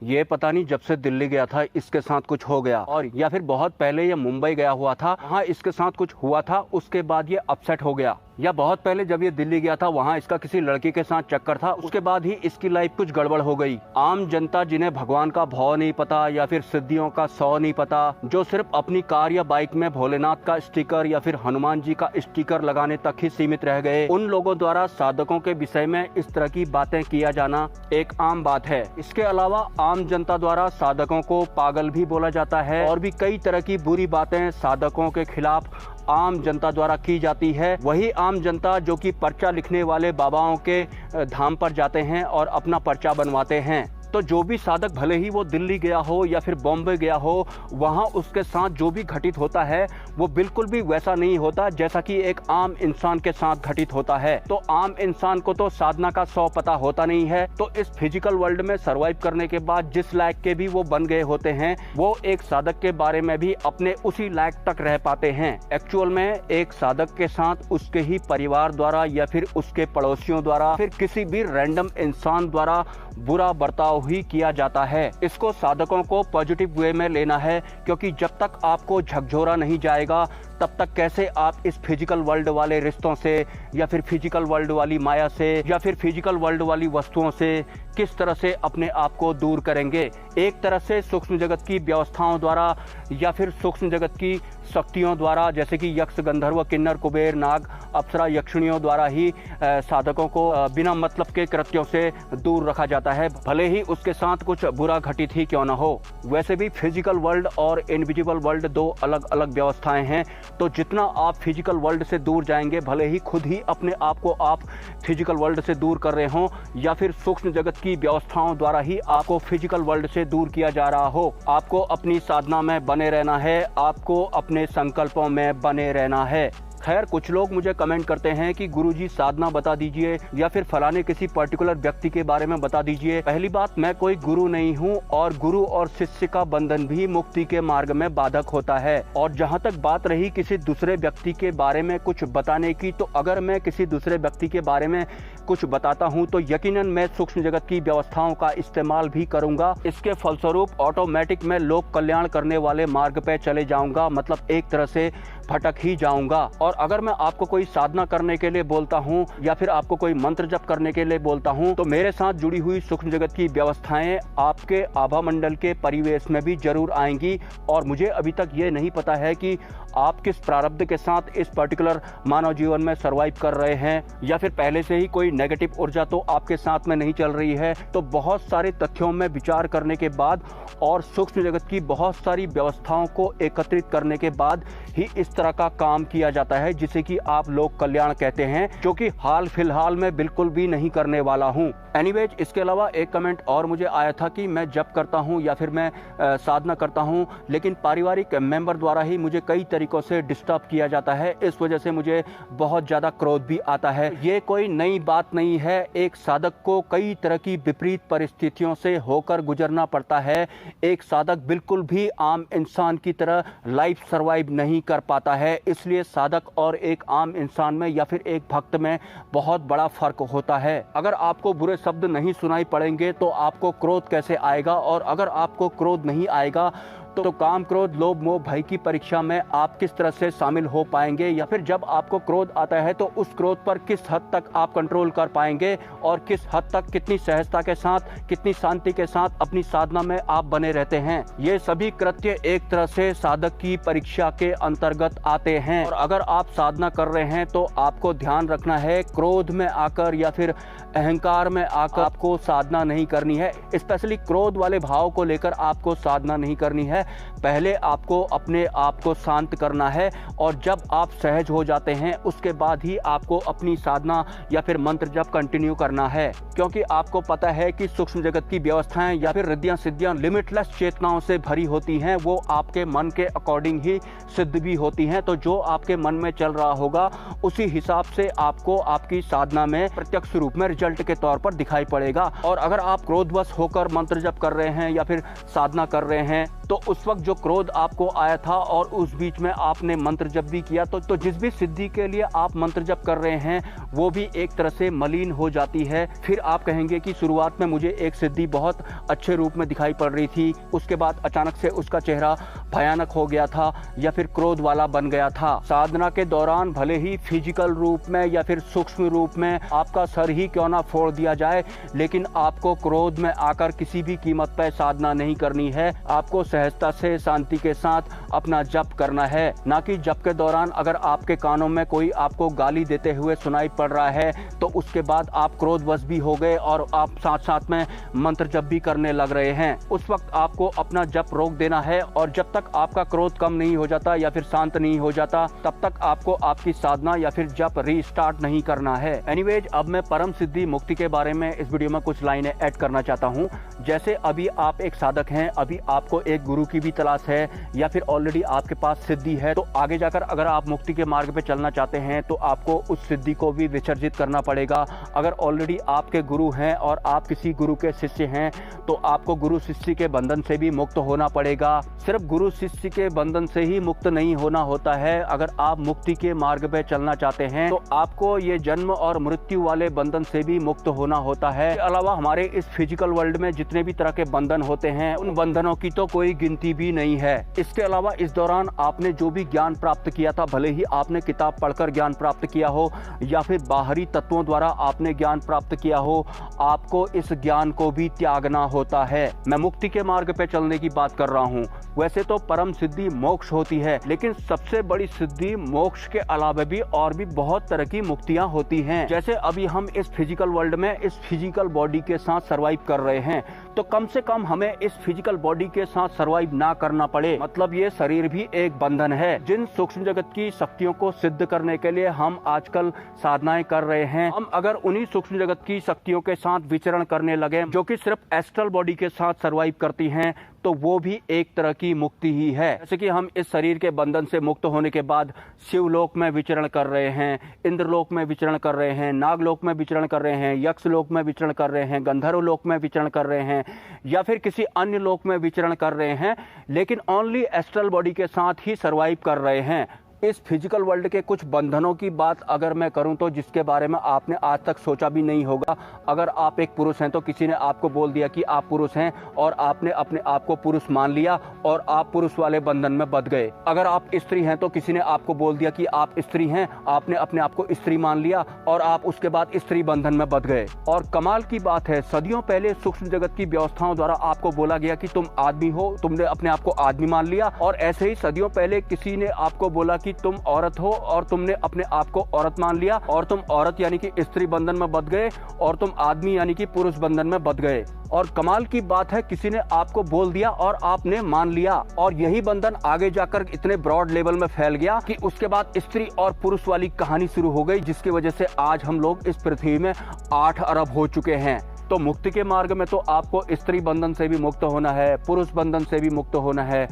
ये पता नहीं जब से दिल्ली गया था इसके साथ कुछ हो गया, और या फिर बहुत पहले ये मुंबई गया हुआ था, वहाँ इसके साथ कुछ हुआ था, उसके बाद ये अपसेट हो गया। या बहुत पहले जब ये दिल्ली गया था वहाँ इसका किसी लड़की के साथ चक्कर था, उसके बाद ही इसकी लाइफ कुछ गड़बड़ हो गई। आम जनता जिन्हें भगवान का भाव नहीं पता या फिर सिद्धियों का 100 नहीं पता, जो सिर्फ अपनी कार या बाइक में भोलेनाथ का स्टिकर या फिर हनुमान जी का स्टिकर लगाने तक ही सीमित रह गए, उन लोगों द्वारा साधकों के विषय में इस तरह की बातें किया जाना एक आम बात है। इसके अलावा आम जनता द्वारा साधकों को पागल भी बोला जाता है और भी कई तरह की बुरी बातें साधकों के खिलाफ आम जनता द्वारा की जाती है। वही आम जनता जो कि पर्चा लिखने वाले बाबाओं के धाम पर जाते हैं और अपना पर्चा बनवाते हैं। तो जो भी साधक भले ही वो दिल्ली गया हो या फिर बॉम्बे गया हो, वहाँ उसके साथ जो भी घटित होता है वो बिल्कुल भी वैसा नहीं होता जैसा कि एक आम इंसान के साथ घटित होता है। तो आम इंसान को तो साधना का 100 पता होता नहीं है, तो इस फिजिकल वर्ल्ड में सर्वाइव करने के बाद जिस लायक के भी वो बन गए होते हैं, वो एक साधक के बारे में भी अपने उसी लायक तक रह पाते हैं। एक्चुअल में एक साधक के साथ उसके ही परिवार द्वारा या फिर उसके पड़ोसियों द्वारा फिर किसी भी रैंडम इंसान द्वारा बुरा बर्ताव ही किया जाता है। इसको साधकों को पॉजिटिव वे में लेना है, क्योंकि जब तक आपको झकझोरा नहीं जाएगा तब तक कैसे आप इस फिजिकल वर्ल्ड वाले रिश्तों से या फिर फिजिकल वर्ल्ड वाली माया से या फिर फिजिकल वर्ल्ड वाली वस्तुओं से किस तरह से अपने आप को दूर करेंगे। एक तरह से सूक्ष्म जगत की व्यवस्थाओं द्वारा या फिर सूक्ष्म जगत की शक्तियों द्वारा, जैसे कि यक्ष, गंधर्व, किन्नर, कुबेर, नाग, अप्सरा, यक्षिणियों द्वारा ही साधकों को बिना मतलब के कृत्यों से दूर रखा जाता है, भले ही उसके साथ कुछ बुरा घटित ही क्यों न हो। वैसे भी फिजिकल वर्ल्ड और इनविजिबल वर्ल्ड दो अलग अलग व्यवस्थाएं हैं, तो जितना आप फिजिकल वर्ल्ड से दूर जाएंगे, भले ही खुद ही अपने आप को आप फिजिकल वर्ल्ड से दूर कर रहे हो या फिर सूक्ष्म जगत की व्यवस्थाओं द्वारा ही आपको फिजिकल वर्ल्ड से दूर किया जा रहा हो, आपको अपनी साधना में बने रहना है, आपको अपने संकल्पों में बने रहना है। खैर, कुछ लोग मुझे कमेंट करते हैं कि गुरुजी साधना बता दीजिए या फिर फलाने किसी पर्टिकुलर व्यक्ति के बारे में बता दीजिए। पहली बात, मैं कोई गुरु नहीं हूं और गुरु और शिष्य का बंधन भी मुक्ति के मार्ग में बाधक होता है। और जहां तक बात रही किसी दूसरे व्यक्ति के बारे में कुछ बताने की, तो अगर मैं किसी दूसरे व्यक्ति के बारे में कुछ बताता हूं तो यकीनन मैं सूक्ष्म जगत की व्यवस्थाओं का इस्तेमाल भी करूंगा। इसके फलस्वरूप ऑटोमेटिक मैं लोक कल्याण करने वाले मार्ग पे चले जाऊंगा, मतलब एक तरह से भटक ही जाऊंगा। और अगर मैं आपको कोई साधना करने के लिए बोलता हूं या फिर आपको कोई मंत्र जप करने के लिए बोलता हूं, तो मेरे साथ जुड़ी हुई सूक्ष्म जगत की व्यवस्थाएं आपके आभा मंडल के परिवेश में भी जरूर आएंगी। और मुझे अभी तक ये नहीं पता है कि आप किस प्रारब्ध के साथ इस पर्टिकुलर मानव जीवन में सर्वाइव कर रहे हैं, या फिर पहले से ही कोई नेगेटिव ऊर्जा तो आपके साथ में नहीं चल रही है। तो बहुत सारे तथ्यों में विचार करने के बाद और सूक्ष्म जगत की बहुत सारी व्यवस्थाओं को एकत्रित करने के बाद ही इस तरह का काम किया जाता है, जिसे कि आप लोक कल्याण कहते हैं, जो कि हाल फिलहाल में बिल्कुल भी नहीं करने वाला हूं। एनीवेज, इसके अलावा एक कमेंट और मुझे आया था कि मैं जप करता हूं या फिर मैं साधना करता हूं, लेकिन पारिवारिक मेंबर द्वारा ही मुझे कई तरीकों से डिस्टर्ब किया जाता है। इस वजह से मुझे बहुत ज्यादा क्रोध भी आता है। ये कोई नई बात नहीं है, एक साधक को कई तरह की विपरीत परिस्थितियों से होकर गुजरना पड़ता है। एक साधक बिल्कुल भी आम इंसान की तरह लाइफ सर्वाइव नहीं कर पाता है। इसलिए साधक और एक आम इंसान में या फिर एक भक्त में बहुत बड़ा फर्क होता है। अगर आपको बुरे शब्द नहीं सुनाई पड़ेंगे तो आपको क्रोध कैसे आएगा, और अगर आपको क्रोध नहीं आएगा तो काम, क्रोध, लोभ, मोह, भय की परीक्षा में आप किस तरह से शामिल हो पाएंगे, या फिर जब आपको क्रोध आता है तो उस क्रोध पर किस हद तक आप कंट्रोल कर पाएंगे और किस हद तक, कितनी सहजता के साथ, कितनी शांति के साथ अपनी साधना में आप बने रहते हैं। ये सभी कृत्य एक तरह से साधक की परीक्षा के अंतर्गत आते हैं। और अगर आप साधना कर रहे हैं तो आपको ध्यान रखना है, क्रोध में आकर या फिर अहंकार में आकर आपको साधना नहीं करनी है। स्पेशली क्रोध वाले भाव को लेकर आपको साधना नहीं करनी है। पहले आपको अपने आप को शांत करना है, और जब आप सहज हो जाते हैं उसके बाद ही आपको अपनी साधना या फिर मंत्र जप कंटिन्यू करना है। क्योंकि आपको पता है कि सूक्ष्म जगत की व्यवस्थाएं या फिर रिद्धियां सिद्धियां लिमिटलेस चेतनाओं से भरी होती हैं, वो आपके मन के अकॉर्डिंग ही सिद्ध भी होती हैं। तो जो आपके मन में चल रहा होगा उसी हिसाब से आपको आपकी साधना में प्रत्यक्ष रूप में रिजल्ट के तौर पर दिखाई पड़ेगा। और अगर आप क्रोधवश होकर मंत्र जप कर रहे हैं या फिर साधना कर रहे हैं तो उस वक्त जो क्रोध आपको आया था और उस बीच में आपने मंत्र जप भी किया, तो जिस भी सिद्धि के लिए आप मंत्र जप कर रहे हैं वो भी एक तरह से मलिन हो जाती है। फिर आप कहेंगे कि शुरुआत में मुझे एक सिद्धि बहुत अच्छे रूप में दिखाई पड़ रही थी, उसके बाद अचानक से उसका चेहरा भयानक हो गया था या फिर क्रोध वाला बन गया था। साधना के दौरान भले ही फिजिकल रूप में या फिर सूक्ष्म रूप में आपका सर ही क्यों ना फोड़ दिया जाए, लेकिन आपको क्रोध में आकर किसी भी कीमत पर साधना नहीं करनी है। आपको सहजता से शांति के साथ अपना जप करना है, ना कि जप के दौरान अगर आपके कानों में कोई आपको गाली देते हुए सुनाई पड़ रहा है तो उसके बाद आप क्रोधवश भी हो गए और आप साथ साथ में मंत्र जप भी करने लग रहे हैं। उस वक्त आपको अपना जप रोक देना है और जब तक आपका क्रोध कम नहीं हो जाता या फिर शांत नहीं हो जाता तब तक आपको आपकी साधना या फिर जप रीस्टार्ट नहीं करना है। एनीवेज, अब मैं परम सिद्धि मुक्ति के बारे में इस वीडियो में कुछ लाइनें ऐड करना चाहता हूँ। जैसे अभी आप एक साधक हैं, अभी आपको एक गुरु की भी तलाश है या फिर ऑलरेडी आपके पास सिद्धि है, तो आगे जाकर अगर आप मुक्ति के मार्ग पे चलना चाहते हैं तो आपको उस सिद्धि को भी विसर्जित करना पड़ेगा। अगर ऑलरेडी आपके गुरु हैं और आप किसी गुरु के शिष्य हैं तो आपको गुरु शिष्य के बंधन से भी मुक्त होना पड़ेगा। सिर्फ गुरु शिष्य के बंधन से ही मुक्त नहीं होना होता है। अगर आप मुक्ति के मार्ग पे चलना चाहते हैं तो आपको ये जन्म और मृत्यु वाले बंधन से भी मुक्त होना होता है। इसके अलावा हमारे इस फिजिकल वर्ल्ड में जितने भी तरह के बंधन होते हैं उन बंधनों की तो कोई गिनती भी नहीं है। इसके अलावा इस दौरान आपने जो भी ज्ञान प्राप्त किया था, भले ही आपने किताब पढ़कर ज्ञान प्राप्त किया हो या फिर बाहरी तत्वों द्वारा आपने ज्ञान प्राप्त किया हो, आपको इस ज्ञान को भी त्यागना होता है। मैं मुक्ति के मार्ग पे चलने की बात कर रहा हूँ। वैसे तो परम सिद्धि मोक्ष होती है, लेकिन सबसे बड़ी सिद्धि मोक्ष के अलावा भी और भी बहुत तरह की मुक्तियां होती हैं। जैसे अभी हम इस फिजिकल वर्ल्ड में इस फिजिकल बॉडी के साथ सरवाइव कर रहे हैं, तो कम से कम हमें इस फिजिकल बॉडी के साथ सरवाइव ना करना पड़े। मतलब ये शरीर भी एक बंधन है। जिन सूक्ष्म जगत की शक्तियों को सिद्ध करने के लिए हम आजकल साधनाएं कर रहे हैं, हम अगर उन्हीं सूक्ष्म जगत की शक्तियों के साथ विचरण करने लगे जो कि सिर्फ एस्ट्रल बॉडी के साथ सरवाइव करती हैं, तो वो भी एक तरह की मुक्ति ही है। जैसे कि हम इस शरीर के बंधन से मुक्त होने के बाद शिवलोक में विचरण कर रहे हैं, इंद्रलोक में विचरण कर रहे हैं, नागलोक में विचरण कर रहे हैं, यक्ष लोक में विचरण कर रहे हैं, गंधर्व लोक में विचरण कर रहे हैं या फिर किसी अन्य लोक में विचरण कर रहे हैं, लेकिन ओनली एस्ट्रल बॉडी के साथ ही सरवाइव कर रहे हैं। इस फिजिकल वर्ल्ड के कुछ बंधनों की बात अगर मैं करूं तो जिसके बारे में आपने आज तक सोचा भी नहीं होगा। अगर आप एक पुरुष हैं तो किसी ने आपको बोल दिया कि आप पुरुष हैं और आपने अपने आप को पुरुष मान लिया और आप पुरुष वाले बंधन में बंध गए। अगर आप स्त्री हैं तो किसी ने आपको बोल दिया कि आप स्त्री हैं, आपने अपने आप को स्त्री मान लिया और आप उसके बाद स्त्री बंधन में बंध गए। और कमाल की बात है, सदियों पहले सूक्ष्म जगत की व्यवस्थाओं द्वारा आपको बोला गया कि तुम आदमी हो, तुमने अपने आप को आदमी मान लिया। और ऐसे ही सदियों पहले किसी ने आपको बोला कि तुम औरत हो और तुमने अपने आप को औरत मान लिया और तुम औरत यानी कि स्त्री बंधन में बंध गए और तुम आदमी यानी कि पुरुष बंधन में बंध गए। और कमाल की बात है, किसी ने आपको बोल दिया और आपने मान लिया और यही बंधन आगे जाकर इतने ब्रॉड लेवल में फैल गया कि उसके बाद स्त्री और पुरुष वाली कहानी शुरू हो गई, जिसकी वजह से आज हम लोग इस पृथ्वी में 8 अरब हो चुके हैं। तो मुक्ति के मार्ग में तो आपको स्त्री बंधन से भी मुक्त होना है, पुरुष बंधन से भी मुक्त होना है।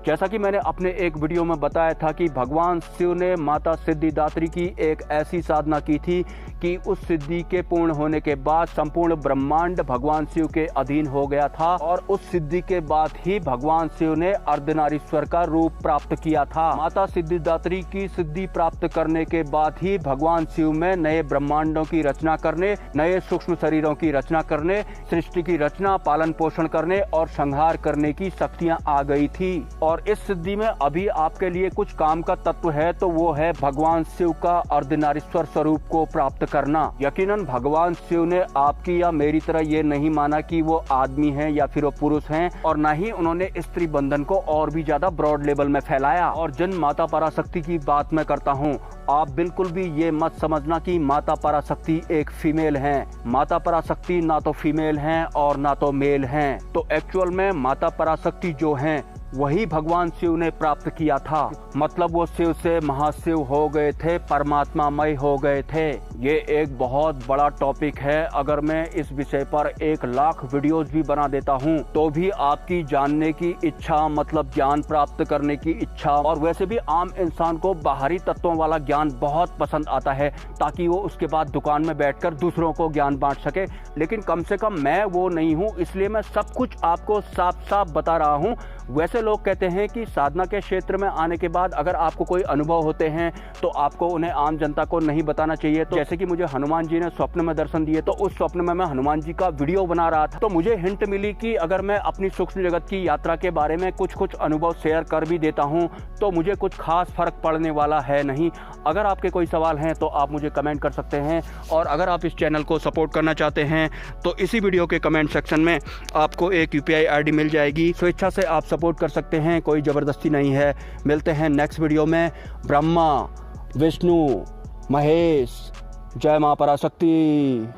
जैसा कि मैंने अपने एक वीडियो में बताया था कि भगवान शिव ने माता सिद्धिदात्री की एक ऐसी साधना की थी कि उस सिद्धि के पूर्ण होने के बाद संपूर्ण ब्रह्मांड भगवान शिव के अधीन हो गया था और उस सिद्धि के बाद ही भगवान शिव ने अर्धनारीश्वर का रूप प्राप्त किया था। माता सिद्धिदात्री की सिद्धि प्राप्त करने के बाद ही भगवान शिव में नए ब्रह्मांडों की रचना करने, नए सूक्ष्म शरीरों की रचना करने, सृष्टि की रचना, पालन पोषण करने और संहार करने की शक्तियां आ गई थी। और इस सिद्धि में अभी आपके लिए कुछ काम का तत्व है, तो वो है भगवान शिव का अर्धनारीश्वर स्वरूप को प्राप्त करना। यकीनन भगवान शिव ने आपकी या मेरी तरह ये नहीं माना कि वो आदमी हैं या फिर वो पुरुष हैं, और न ही उन्होंने स्त्री बंधन को और भी ज्यादा ब्रॉड लेवल में फैलाया। और जिन माता पराशक्ति की बात मैं करता हूँ, आप बिल्कुल भी ये मत समझना कि माता पराशक्ति एक फीमेल हैं। माता पराशक्ति ना तो फीमेल हैं और ना तो मेल हैं। तो एक्चुअल में माता पराशक्ति जो हैं वही भगवान शिव ने प्राप्त किया था। मतलब वो शिव से महाशिव हो गए थे, परमात्मामय हो गए थे। ये एक बहुत बड़ा टॉपिक है। अगर मैं इस विषय पर 1 लाख वीडियोस भी बना देता हूँ तो भी आपकी जानने की इच्छा, मतलब ज्ञान प्राप्त करने की इच्छा, और वैसे भी आम इंसान को बाहरी तत्वों वाला ज्ञान बहुत पसंद आता है ताकि वो उसके बाद दुकान में बैठकर दूसरों को ज्ञान बांट सके। लेकिन कम से कम मैं वो नहीं हूँ, इसलिए मैं सब कुछ आपको साफ साफ बता रहा हूँ। वैसे लोग कहते हैं कि साधना के क्षेत्र में आने के बाद अगर आपको कोई अनुभव होते हैं तो आपको उन्हें आम जनता को नहीं बताना चाहिए। तो जैसे कि मुझे हनुमान जी ने स्वप्न में दर्शन दिए, तो उस स्वप्न में मैं हनुमान जी का वीडियो बना रहा था, तो मुझे हिंट मिली कि अगर मैं अपनी सूक्ष्म जगत की यात्रा के बारे में कुछ अनुभव शेयर कर भी देता हूं तो मुझे कुछ खास फर्क पड़ने वाला है नहीं। अगर आपके कोई सवाल हैं तो आप मुझे कमेंट कर सकते हैं, और अगर आप इस चैनल को सपोर्ट करना चाहते हैं तो इसी वीडियो के कमेंट सेक्शन में आपको एक UPI ID मिल जाएगी। स्वेच्छा से आप सपोर्ट कर सकते हैं, कोई ज़बरदस्ती नहीं है। मिलते हैं नेक्स्ट वीडियो में। ब्रह्मा, विष्णु, महेश, जय मां पराशक्ति।